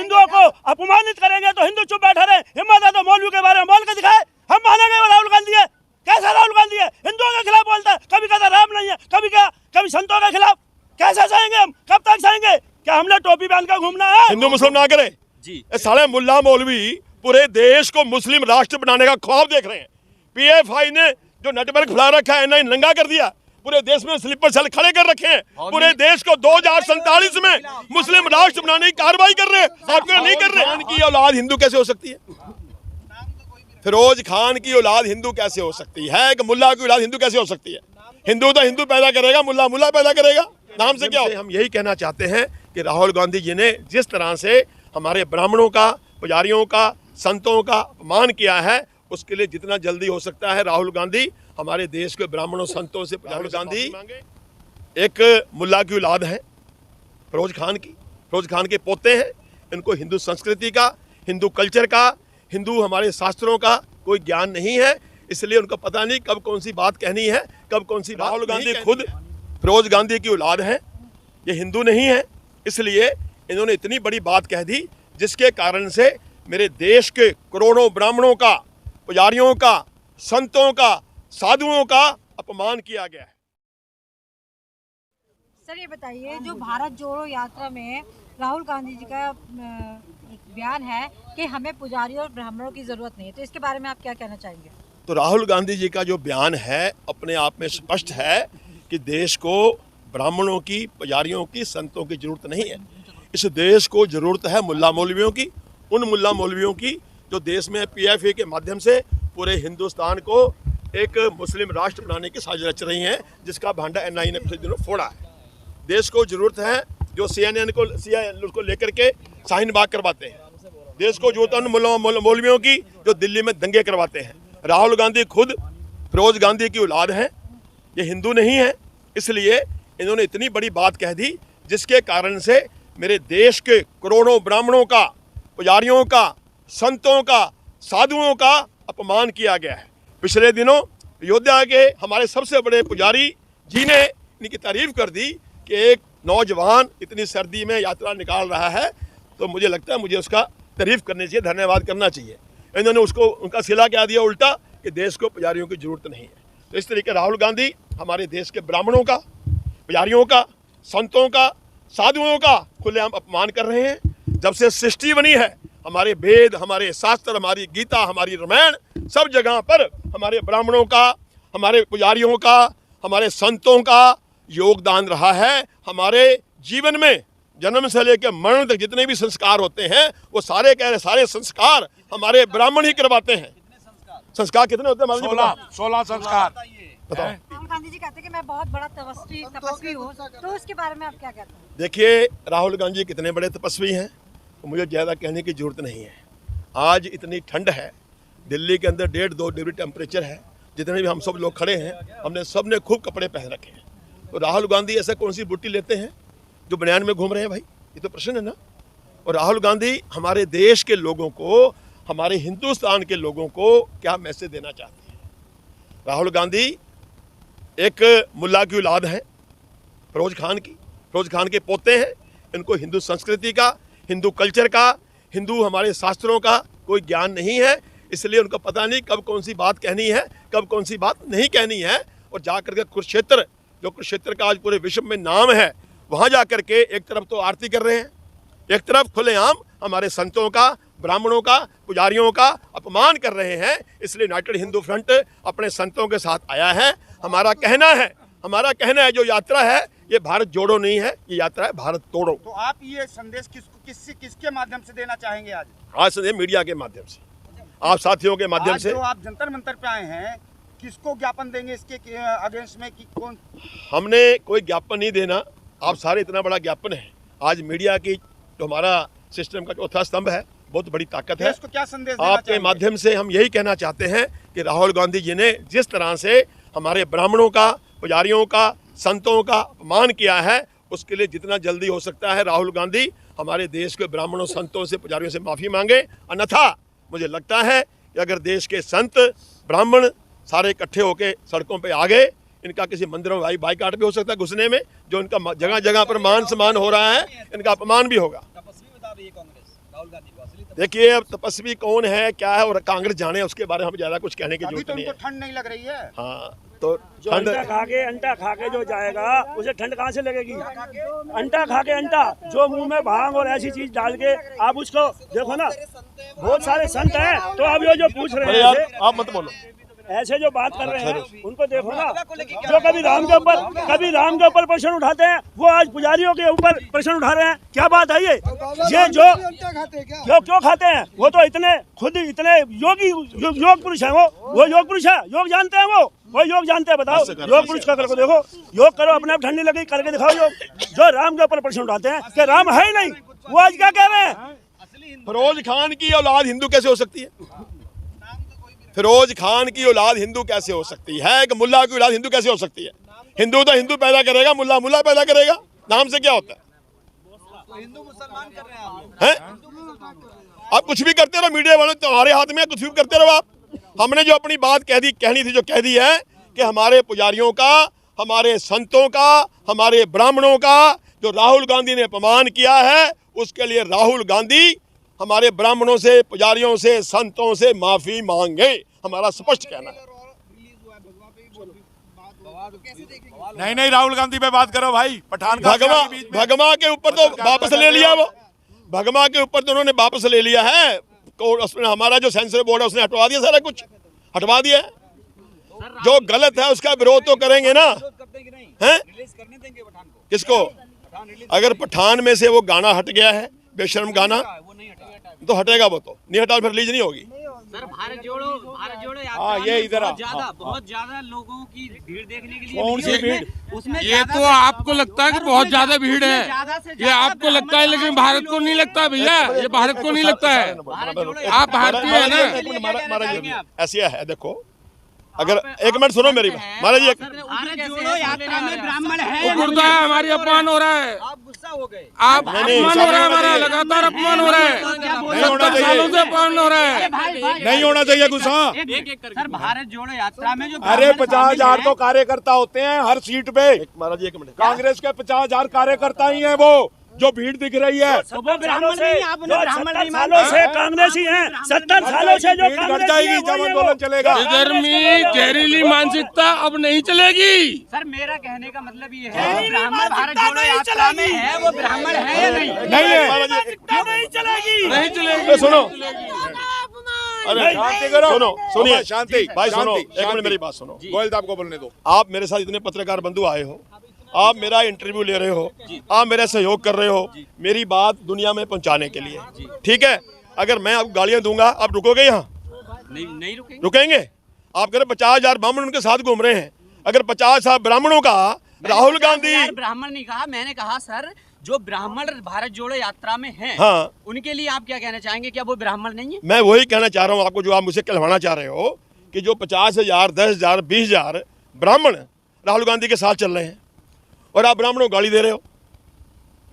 हिंदुओं को अपमानित करेंगे तो हिंदू चुप बैठे रहे। हिम्मत है तो मौलवी के बारे में बोल के दिखाए, हम मानेंगे वो राहुल गांधी है। कैसा राहुल गांधी है? हिंदुओं के खिलाफ बोलता है, कभी कहता राम नहीं है, कभी संतों के खिलाफ। कैसे सहेंगे हम? कब तक सहेंगे? क्या हमने टोपी पहन कर घूमना है? हिंदू मुस्लिम ना करे जी। साले मुल्ला मौलवी पूरे देश को मुस्लिम राष्ट्र बनाने का ख्वाब देख रहे हैं। पीएफआई ने जो नेटवर्क फैला रखा है, एनआई नंगा कर दिया, पूरे देश में स्लीपर सेल खड़े कर रखे हैं। पूरे देश को 2047 में मुस्लिम राष्ट्र बनाने की कार्रवाई कर रहे हैं, आप क्यों नहीं कर रहे? खान की औलाद हिंदू कैसे हो सकती है? फिरोज खान की औलाद हिंदू कैसे हो सकती है? कि मुल्ला की औलाद हिंदू कैसे हो सकती है? हिंदू तो हिंदू पैदा करेगा, मुल्ला मुल्ला पैदा करेगा। नाम से क्या? हम यही कहना चाहते हैं कि राहुल गांधी जी ने जिस तरह से हमारे ब्राह्मणों का, पुजारियों का, संतों का अपमान किया है, उसके लिए जितना जल्दी हो सकता है राहुल गांधी हमारे देश के ब्राह्मणों, संतों से। राहुल गांधी एक मुल्ला की औलाद है, फिरोज खान के पोते हैं। इनको हिंदू संस्कृति का, हिंदू कल्चर का, हिंदू हमारे शास्त्रों का कोई ज्ञान नहीं है, इसलिए उनको पता नहीं कब कौन सी बात कहनी है, कब कौन सी। राहुल गांधी खुद फिरोज गांधी की औलाद है, ये हिंदू नहीं है, इसलिए इन्होंने इतनी बड़ी बात कह दी जिसके कारण से मेरे देश के करोड़ों ब्राह्मणों का, पुजारियों का, संतों का, साधुओं का अपमान किया गया है। सर ये बताइए, जो भारत जोड़ो यात्रा में राहुल गांधी जी का एक बयान है कि हमें पुजारियों और ब्राह्मणों की जरूरत नहीं है, तो इसके बारे में आप क्या कहना चाहेंगे? तो राहुल गांधी जी का जो बयान है अपने आप में स्पष्ट है कि देश को ब्राह्मणों की, पुजारियों की, संतों की जरूरत नहीं है। इस देश को जरूरत है मुल्ला मौलवियों की, उन मुल्ला मौलवियों की जो देश में पीएफए के माध्यम से पूरे हिंदुस्तान को एक मुस्लिम राष्ट्र बनाने की साजिश रच रही हैं, जिसका भांडा एनआई ने पिछले दिनों फोड़ा है। देश को जरूरत है जो सीएनएन को लेकर के शाहीन बाग करवाते हैं। देश को जरूरत है उन मौलवियों की जो दिल्ली में दंगे करवाते हैं। राहुल गांधी खुद फिरोज गांधी की औलाद है, ये हिंदू नहीं है, इसलिए इन्होंने इतनी बड़ी बात कह दी जिसके कारण से मेरे देश के करोड़ों ब्राह्मणों का, पुजारियों का, संतों का, साधुओं का अपमान किया गया है। पिछले दिनों अयोध्या के हमारे सबसे बड़े पुजारी जी ने इनकी तारीफ कर दी कि एक नौजवान इतनी सर्दी में यात्रा निकाल रहा है, तो मुझे लगता है मुझे उसका तारीफ करनी चाहिए, धन्यवाद करना चाहिए। इन्होंने उसको उनका सिला क्या दिया उल्टा कि देश को पुजारियों की जरूरत नहीं है। तो इस तरीके राहुल गांधी हमारे देश के ब्राह्मणों का, पुजारियों का, संतों का, साधुओं का खुलेआम अपमान कर रहे हैं। जब से सृष्टि बनी है, हमारे वेद, हमारे शास्त्र, हमारी गीता, हमारी रामायण, सब जगह पर हमारे ब्राह्मणों का, हमारे पुजारियों का, हमारे संतों का योगदान रहा है। हमारे जीवन में जन्म से लेकर मरण तक जितने भी संस्कार होते हैं, वो सारे सारे संस्कार हमारे ब्राह्मण ही करवाते हैं। संस्कार कितने होते हैं? 16 संस्कार। बताओ। राहुल गांधी जी कहते हैं कि मैं बहुत बड़ा तपस्वी हूँ, तो उसके बारे में आप क्या कहते हैं? देखिए, राहुल गांधी कितने बड़े तपस्वी हैं, तो मुझे ज़्यादा कहने की जरूरत नहीं है। आज इतनी ठंड है, दिल्ली के अंदर 1.5-2 डिग्री टेम्परेचर है। जितने भी हम सब लोग खड़े हैं, हमने सब ने खूब कपड़े पहन रखे हैं। तो राहुल गांधी ऐसा कौन सी बुट्टी लेते हैं जो बनियान में घूम रहे हैं? भाई, ये तो प्रश्न है ना। और राहुल गांधी हमारे देश के लोगों को, हमारे हिंदुस्तान के लोगों को क्या मैसेज देना चाहते हैं? राहुल गांधी एक मुल्ला की औलाद है, फिरोज खान के पोते हैं। इनको हिंदू संस्कृति का, हिंदू कल्चर का, हिंदू हमारे शास्त्रों का कोई ज्ञान नहीं है, इसलिए उनको पता नहीं कब कौन सी बात कहनी है, कब कौन सी बात नहीं कहनी है। और जाकर के कुरुक्षेत्र, जो कुरुक्षेत्र का आज पूरे विश्व में नाम है, वहाँ जाकर के एक तरफ तो आरती कर रहे हैं, एक तरफ खुलेआम हमारे संतों का, ब्राह्मणों का, पुजारियों का अपमान कर रहे हैं। इसलिए यूनाइटेड हिंदू फ्रंट अपने संतों के साथ आया है। हमारा कहना है जो यात्रा है, ये भारत जोड़ो नहीं है, ये यात्रा है भारत तोड़ो। तो आप ये संदेश किसके माध्यम से देना चाहेंगे आज? आज संदेश मीडिया के माध्यम से, आप साथियों के माध्यम से। जो आप जंतर मंतर पे आए हैं, किसको ज्ञापन देंगे इसके अगेंस्ट में कि कौन? हमने कोई ज्ञापन नहीं देना, आप सारे इतना बड़ा ज्ञापन है। आज मीडिया की जो हमारा सिस्टम का चौथा स्तंभ है, बहुत बड़ी ताकत है। इसको क्या संदेश देना आपके माध्यम से हम यही कहना चाहते हैं कि राहुल गांधी जी ने जिस तरह से हमारे ब्राह्मणों का, पुजारियों का, संतों का अपमान किया है, उसके लिए जितना जल्दी हो सकता है राहुल गांधी हमारे देश के ब्राह्मणों, संतों से, पुजारियों से माफ़ी मांगे। अन्यथा मुझे लगता है कि अगर देश के संत, ब्राह्मण सारे इकट्ठे होकर सड़कों पे आ गए, इनका किसी मंदिरों में बाइकाट भी हो सकता है घुसने में, जो इनका जगह जगह पर मान सम्मान हो रहा है, इनका अपमान भी होगा। देखिए अब तपस्वी कौन है क्या है और कांग्रेस जाने उसके बारे में हम ज्यादा कुछ कहने की अभी जरूरत तो नहीं उनको है। ठंड नहीं लग रही है। हाँ तो जो ठंड अंडा खा के जो जाएगा उसे ठंड कहाँ से लगेगी? अंडा खा के अंडा जो मुंह में भांग और ऐसी चीज डाल के आप उसको देखो ना, बहुत सारे संत हैं तो अब ये जो पूछ रहे अरे हैं यार ऐसे- आप मत बोलो। ऐसे जो बात कर रहे हैं उनको देखो ना, जो कभी राम के ऊपर प्रश्न उठाते हैं वो आज पुजारियों के ऊपर प्रश्न उठा रहे हैं। क्या बात है ये जो क्यों खाते हैं? वो तो इतने खुद इतने योगी योग पुरुष है, वो योग पुरुष है, योग जानते हैं, वो योग जानते हैं। बताओ योग पुरुष का करके देखो, योग करो, अपने आप ठंडी लगी करके दिखाओ योग। जो राम के ऊपर प्रश्न उठाते हैं कि राम है ही नहीं, वो आज क्या कह रहे हैं? फिरोज खान की औलाद हिंदू कैसे हो सकती है? फिरोज खान की औलाद हिंदू कैसे हो सकती है? कि मुल्ला की औलाद हिंदू कैसे हो सकती है? हिंदू तो हिंदू पैदा करेगा, मुल्ला मुल्ला पैदा करेगा। नाम से क्या होता है? हिंदू मुसलमान कर रहे हैं हैं? आप कुछ भी करते रहो, मीडिया वालों तुम्हारे हाथ में, कुछ भी करते रहो आप। हमने जो अपनी बात कहनी थी जो कह दी है कि हमारे पुजारियों का, हमारे संतों का, हमारे ब्राह्मणों का जो राहुल गांधी ने अपमान किया है, उसके लिए राहुल गांधी हमारे ब्राह्मणों से, पुजारियों से, संतों से माफी मांगे। हमारा स्पष्ट कहना है। नहीं राहुल गांधी पे बात करो भाई। पठान का भगवा के ऊपर तो वापस ले लिया, वो भगवा के ऊपर तो उन्होंने वापस ले लिया है। उसने हमारा जो सेंसर बोर्ड है उसने हटवा दिया, सारा कुछ हटवा दिया है। जो गलत है उसका विरोध तो करेंगे ना, हैं? किसको? अगर पठान में से वो गाना हट गया है, बेशर्म गाना, तो हटेगा, वो तो नहीं हटा, फिर रिलीज नहीं होगी। सर भारत जोड़ो यात्रा हाँ, ये में इधर बहुत ज्यादा लोगों की भीड़ देखने के लिए कौन सी मिली है। भीड़? उसमें ये ज्यादा तो से- आपको लगता है कि बहुत ज्यादा भीड़ है, ज्यादा से ये ज्यादा आपको लगता है, लेकिन ब्राह्मण भारत को नहीं लगता भैया, ये भारत को नहीं लगता है। आप भारतीय है ना? ऐसे है, देखो, अगर एक मिनट सुनो मेरी बात महाराज जी, भारत जोड़ो यात्रा में ब्राह्मण है। गुरुदा है, हमारी अपमान हो रहा है, आप गुस्सा हो गए। आप नहीं, अपमान हो रहा है, नहीं, हमारा नहीं, लगातार अपमान हो रहा है, नहीं होना 70 सालों से चाहिए, अपमान हो रहा है। नहीं होना चाहिए गुस्सा। सर भारत जोड़ो यात्रा में जो अरे ब्राह्मण 50,000 शामिल तो हैं, कार्यकर्ता होते हैं हर सीट पे। महाराज जी एक मिनट, कांग्रेस के 50,000 कार्यकर्ता ही हैं वो, जो भीड़ दिख रही है। तो वो ब्राह्मण नहीं, आप उन्हें ब्राह्मण नहीं मानते। सालों से कांग्रेसी हैं, 70 सालों से जो भीड़ घट कांग्रेसी जाएगी हैं, जब वो ये आंदोलन चलेगा। इधर में जहरीली मानसिकता अब नहीं चलेगी। सर मेरा कहने का मतलब ये है, ब्राह्मण भारत जोड़ो यात्रा में है, वो ब्राह्मण है या नहीं? नहीं है, महाराज जी नहीं चलेगी। नहीं चलेगी। सुनो, अरे शांति करो, सुनो, सुनिए, शांति भाई सुनो, शांति, एक मिनट मेरी बात सुनो। गोयल साहब को बोलने दो। आप मेरे साथ इतने पत्रकार बंधु आए हो, आप मेरा इंटरव्यू ले रहे हो, आप मेरा सहयोग कर रहे हो मेरी बात दुनिया में पहुंचाने के लिए, ठीक है? अगर मैं अब गालियां दूंगा, आप रुकोगे यहाँ? नहीं रुकेंगे। रुकेंगे? आप कह रहे 50,000 ब्राह्मण उनके साथ घूम रहे हैं, अगर 50,000 ब्राह्मणों का राहुल गांधी, यार ब्राह्मण नहीं कहा, मैंने कहा सर जो ब्राह्मण भारत जोड़ो यात्रा में हैं, हाँ, उनके लिए आप क्या कहना चाहेंगे? क्या वो ब्राह्मण नहीं है? मैं वही कहना चाह रहा हूँ आपको जो आप मुझसे कहलवाना चाह रहे हो कि जो 50,000, 10,000, 20,000 ब्राह्मण राहुल गांधी के साथ चल रहे हैं और आप ब्राह्मणों को गाली दे रहे हो,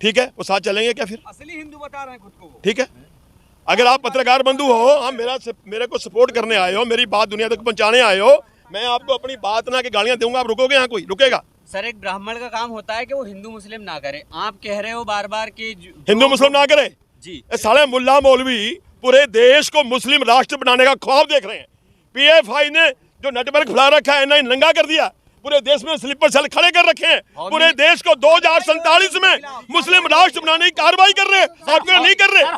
ठीक है? वो साथ चलेंगे क्या फिर? असली हिंदू बता रहे हैं खुद को। ठीक है, अगर आप पत्रकार बंधु हो, हम मेरे को सपोर्ट करने आए हो, मेरी बात दुनिया तक पहुंचाने आए हो, मैं आपको अपनी बात ना कि गालियां दूंगा, आप रुकोगे यहाँ? कोई रुकेगा? सर एक ब्राह्मण का काम होता है कि वो हिंदू मुस्लिम ना करे। आप कह रहे हो बार बार कि हिंदू मुस्लिम ना करे? जी ये साले मुल्ला मौलवी पूरे देश को मुस्लिम राष्ट्र बनाने का ख्वाब देख रहे हैं। पीएफआई ने जो नेटवर्क फैला रखा है, इन्हें नंगा कर दिया, पूरे देश में स्लीपर सेल खड़े कर रखे हैं, पूरे देश को 2047 में मुस्लिम राष्ट्र बनाने की कार्रवाई कर रहे हैं, आपके नहीं कर रहे। सर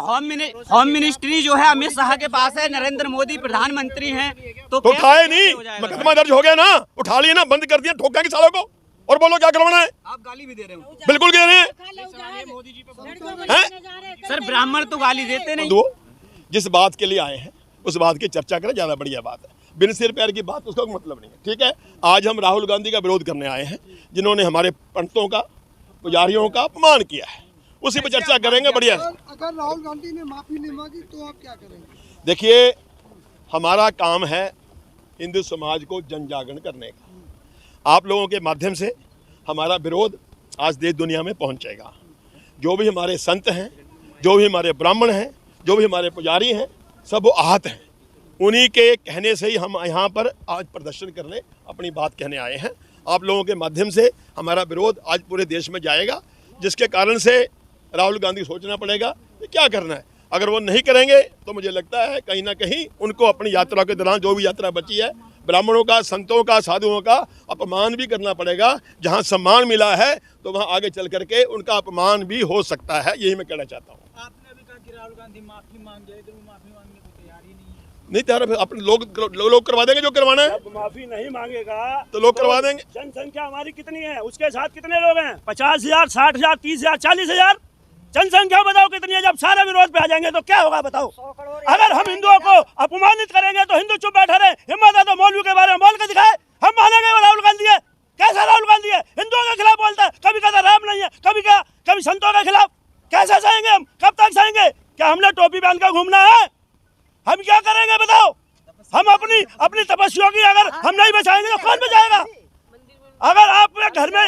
होम मिनिस्ट्री जो है अमित शाह के पास है, नरेंद्र मोदी प्रधानमंत्री हैं, तो तो क्या उठाए कैसे नहीं, हो जाएगा? मुकदमा दर्ज हो गया ना, उठा लिए ना, बंद कर दिया, ठोका के सालों को, और बोलो क्या करवाना है? आप गाली भी दे रहे हो। बिल्कुल कह रहे हैं, हैं? सर ब्राह्मण तो गाली देते नहीं। दो जिस बात के लिए आए हैं उस बात की चर्चा करें, ज़्यादा बढ़िया बात है। बिन सिर पैर की बात उसका कोई मतलब नहीं है, ठीक है? आज हम राहुल गांधी का विरोध करने आए हैं, जिन्होंने हमारे पंडितों का, पुजारियों का अपमान किया है, उसी पर चर्चा करेंगे। बढ़िया। अगर राहुल गांधी ने माफी नहीं मांगी तो आप क्या करेंगे? देखिए, हमारा काम है हिंदू समाज को जन जागरण करने का। आप लोगों के माध्यम से हमारा विरोध आज देश दुनिया में पहुंचेगा। जो भी हमारे संत हैं, जो भी हमारे ब्राह्मण हैं, जो भी हमारे पुजारी हैं, सब वो आहत हैं। उन्हीं के कहने से ही हम यहाँ पर आज प्रदर्शन करने, अपनी बात कहने आए हैं। आप लोगों के माध्यम से हमारा विरोध आज पूरे देश में जाएगा, जिसके कारण से राहुल गांधी सोचना पड़ेगा कि क्या करना है। अगर वो नहीं करेंगे तो मुझे लगता है कहीं ना कहीं उनको अपनी यात्रा के दौरान जो भी यात्रा बची है, ब्राह्मणों का, संतों का, साधुओं का अपमान भी करना पड़ेगा। जहां सम्मान मिला है तो वहां आगे चल करके उनका अपमान भी हो सकता है, यही मैं कहना चाहता हूँ। आपने अभी कहा कि राहुल गांधी माफी मांगे, लेकिन वो माफी मांगने को तैयार ही नहीं है। नहीं तैयार, अपने लोग करवा देंगे जो करवाना है, जब माफी नहीं मांगेगा तो लोग करवा देंगे। जनसंख्या हमारी कितनी है, उसके साथ कितने लोग हैं? 50,000, 60,000, 30,000, 40,000 जनसंख्या बताओ कितनी है। जब सारे विरोध पे आ जाएंगे तो क्या होगा बताओ? अगर हम हिंदुओं को अपमानित करेंगे तो हिंदू चुप बैठे रहे। हिम्मत है तो मौलवी के बारे में बोल के दिखाए, हम मानेंगे वो राहुल गांधी है। कैसा राहुल गांधी है? हिंदुओं के खिलाफ बोलता है, कभी कहता राम नहीं है, कभी संतों के खिलाफ। कैसे सहेंगे हम? कब तक सहेंगे? क्या हमने टोपी पहन कर घूमना है? हम क्या करेंगे बताओ? हम अपनी तपस्या की अगर हम नहीं बचाएंगे तो कौन बचाएगा? अगर आप घर में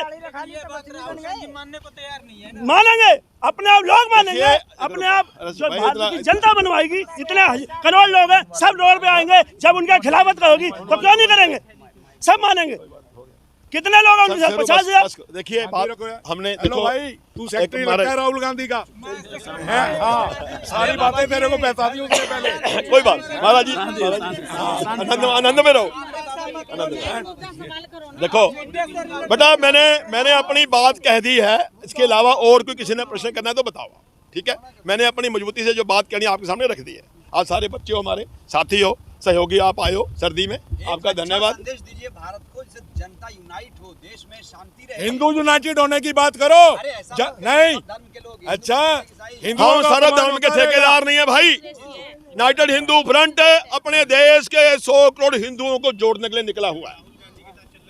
मानने को तैयार नहीं है ना। मानेंगे, अपने आप लोग मानेंगे, अपने आप जो भारत की जनता बनवाएगी। इतने करोड़ लोग हैं, सब रोड पे आएंगे। जब उनके खिलाफत होगी तो क्यों नहीं करेंगे? सब मानेंगे। कितने लोग हैं उनके साथ? 50,000। देखिए हमने हेलो देखो भाई, तू सेक्रेटरी लगता है राहुल गांधी का है? हाँ, सारी बातें तेरे को बता दी उससे पहले। कोई बात महाराज जी, आनंद में रहो। देखो बेटा, मैंने अपनी बात कह दी है। इसके अलावा और कोई किसी ने प्रश्न करना है तो बताओ, ठीक है? मैंने अपनी मजबूती से जो बात करनी है आपके सामने रख दी है। आप सारे बच्चे हो, हमारे साथी हो, सहयोगी आप आए हो सर्दी में, आपका धन्यवाद। संदेश दीजिए भारत को, जनता यूनाइट हो, देश में शांति रहे। हिंदू यूनाइटेड होने की बात करो। नहीं, अच्छा, हिंदू हम सारा धर्म के ठेकेदार नहीं है भाई। यूनाइटेड हिंदू फ्रंट अपने देश के 100 करोड़ हिंदुओं को जोड़ने के लिए निकला हुआ है।